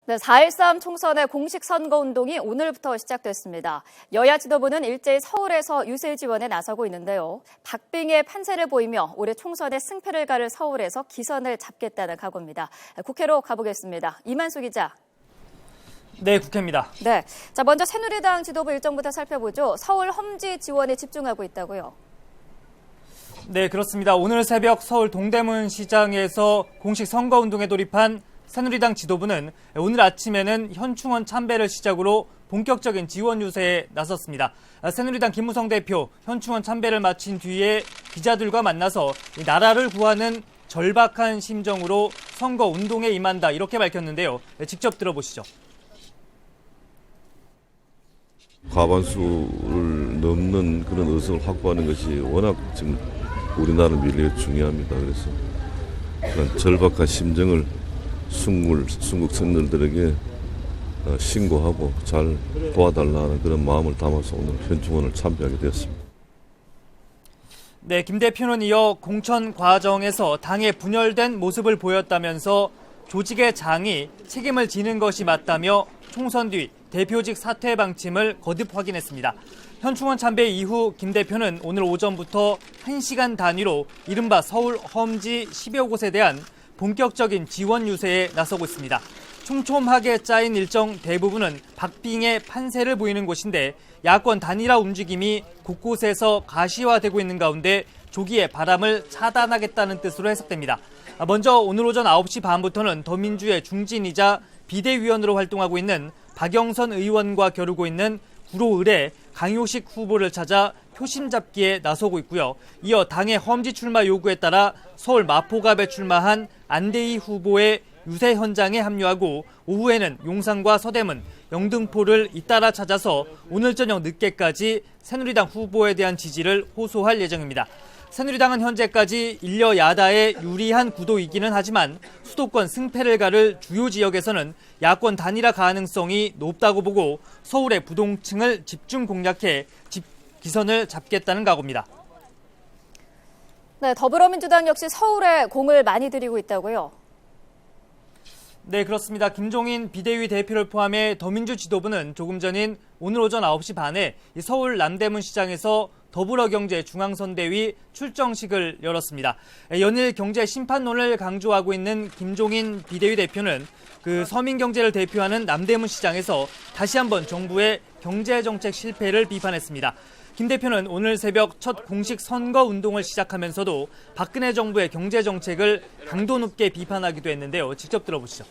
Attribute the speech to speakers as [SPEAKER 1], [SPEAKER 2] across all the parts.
[SPEAKER 1] 네, 4.13 총선의 공식 선거운동이 오늘부터 시작됐습니다. 여야 지도부는 일제히 서울에서 유세 지원에 나서고 있는데요. 박빙의 판세를 보이며 올해 총선의 승패를 가를 서울에서 기선을 잡겠다는 각오입니다. 국회로 가보겠습니다. 이만수 기자.
[SPEAKER 2] 네, 국회입니다.
[SPEAKER 1] 네, 자 먼저 새누리당 지도부 일정부터 살펴보죠. 서울 험지 지원에 집중하고 있다고요.
[SPEAKER 2] 네, 그렇습니다. 오늘 새벽 서울 동대문 시장에서 공식 선거운동에 돌입한 새누리당 지도부는 오늘 아침에는 현충원 참배를 시작으로 본격적인 지원 유세에 나섰습니다. 새누리당 김무성 대표 현충원 참배를 마친 뒤에 기자들과 만나서 나라를 구하는 절박한 심정으로 선거운동에 임한다 이렇게 밝혔는데요. 직접 들어보시죠.
[SPEAKER 3] 과반수를 넘는 그런 의석을 확보하는 것이 워낙 지금 우리나라 미래에 중요합니다. 그래서 그런 절박한 심정을 순국 선열들에게 신고하고 잘 도와달라는 그런 마음을 담아서 오늘 현충원을 참배하게 되었습니다.
[SPEAKER 2] 네, 김 대표는 이어 공천 과정에서 당의 분열된 모습을 보였다면서 조직의 장이 책임을 지는 것이 맞다며 총선 뒤 대표직 사퇴 방침을 거듭 확인했습니다. 현충원 참배 이후 김 대표는 오늘 오전부터 1시간 단위로 이른바 서울 험지 10여 곳에 대한 본격적인 지원 유세에 나서고 있습니다. 촘촘하게 짜인 일정 대부분은 박빙의 판세를 보이는 곳인데 야권 단일화 움직임이 곳곳에서 가시화되고 있는 가운데 조기에 바람을 차단하겠다는 뜻으로 해석됩니다. 먼저 오늘 오전 9시 반부터는 더민주의 중진이자 비대위원으로 활동하고 있는 박영선 의원과 겨루고 있는 구로을의 강효식 후보를 찾아 표심 잡기에 나서고 있고요. 이어 당의 험지 출마 요구에 따라 서울 마포갑에 출마한 안대희 후보의 유세 현장에 합류하고 오후에는 용산과 서대문, 영등포를 잇따라 찾아서 오늘 저녁 늦게까지 새누리당 후보에 대한 지지를 호소할 예정입니다. 새누리당은 현재까지 일여 야다에 유리한 구도이기는 하지만 수도권 승패를 가를 주요 지역에서는 야권 단일화 가능성이 높다고 보고 서울의 부동층을 집중 공략해 기선을 잡겠다는 각오입니다.
[SPEAKER 1] 네, 더불어민주당 역시 서울에 공을 많이 들이고 있다고요.
[SPEAKER 2] 네, 그렇습니다. 김종인 비대위 대표를 포함해 더민주 지도부는 조금 전인 오늘 오전 9시 반에 서울 남대문 시장에서 더불어경제 중앙선대위 출정식을 열었습니다. 연일 경제 심판론을 강조하고 있는 김종인 비대위 대표는 그 서민경제를 대표하는 남대문 시장에서 다시 한번 정부의 경제정책 실패를 비판했습니다. 김 대표는 오늘 새벽 첫 공식 선거운동을 시작하면서도 박근혜 정부의 경제정책을 강도 높게 비판하기도 했는데요. 직접 들어보시죠.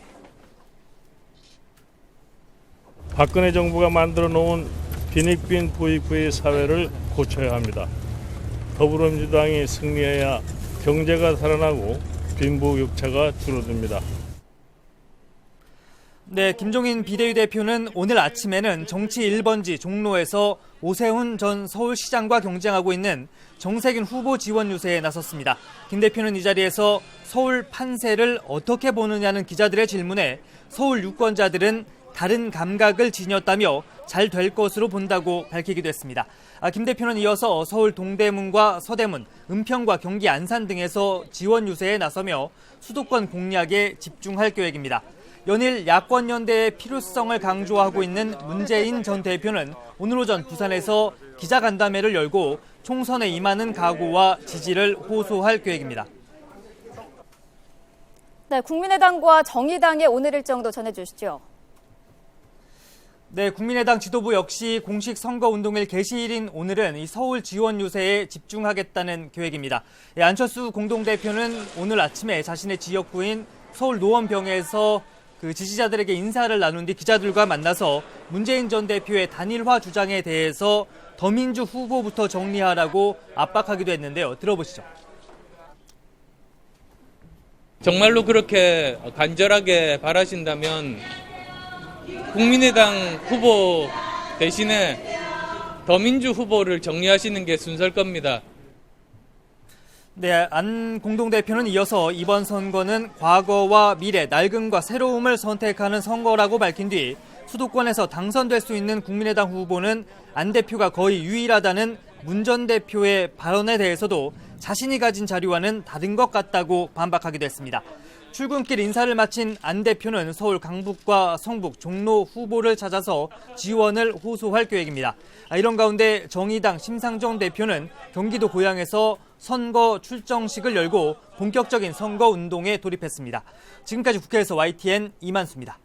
[SPEAKER 4] 박근혜 정부가 만들어 놓은 빈익빈 부익부의 사회를 고쳐야 합니다. 더불어민주당이 승리해야 경제가 살아나고 빈부격차가 줄어듭니다.
[SPEAKER 2] 네, 김종인 비대위 대표는 오늘 아침에는 정치 1번지 종로에서 오세훈 전 서울시장과 경쟁하고 있는 정세균 후보 지원 유세에 나섰습니다. 김 대표는 이 자리에서 서울 판세를 어떻게 보느냐는 기자들의 질문에 서울 유권자들은 다른 감각을 지녔다며 잘 될 것으로 본다고 밝히기도 했습니다. 김 대표는 이어서 서울 동대문과 서대문, 은평과 경기 안산 등에서 지원 유세에 나서며 수도권 공략에 집중할 계획입니다. 연일 야권 연대의 필요성을 강조하고 있는 문재인 전 대표는 오늘 오전 부산에서 기자간담회를 열고 총선에 임하는 각오와 지지를 호소할 계획입니다.
[SPEAKER 1] 네, 국민의당과 정의당의 오늘 일정도 전해주시죠.
[SPEAKER 2] 네, 국민의당 지도부 역시 공식 선거운동일 개시일인 오늘은 이 서울 지원 유세에 집중하겠다는 계획입니다. 안철수 공동대표는 오늘 아침에 자신의 지역구인 서울 노원병에서 그 지지자들에게 인사를 나눈 뒤 기자들과 만나서 문재인 전 대표의 단일화 주장에 대해서 더민주 후보부터 정리하라고 압박하기도 했는데요. 들어보시죠.
[SPEAKER 5] 정말로 그렇게 간절하게 바라신다면 국민의당 후보 대신에 더민주 후보를 정리하시는 게 순서일 겁니다.
[SPEAKER 2] 네, 안 공동대표는 이어서 이번 선거는 과거와 미래, 낡음과 새로움을 선택하는 선거라고 밝힌 뒤 수도권에서 당선될 수 있는 국민의당 후보는 안 대표가 거의 유일하다는 문 전 대표의 발언에 대해서도 자신이 가진 자료와는 다른 것 같다고 반박하기도 했습니다. 출근길 인사를 마친 안 대표는 서울 강북과 성북, 종로 후보를 찾아서 지원을 호소할 계획입니다. 이런 가운데 정의당 심상정 대표는 경기도 고양에서 선거 출정식을 열고 본격적인 선거 운동에 돌입했습니다. 지금까지 국회에서 YTN 이만수입니다.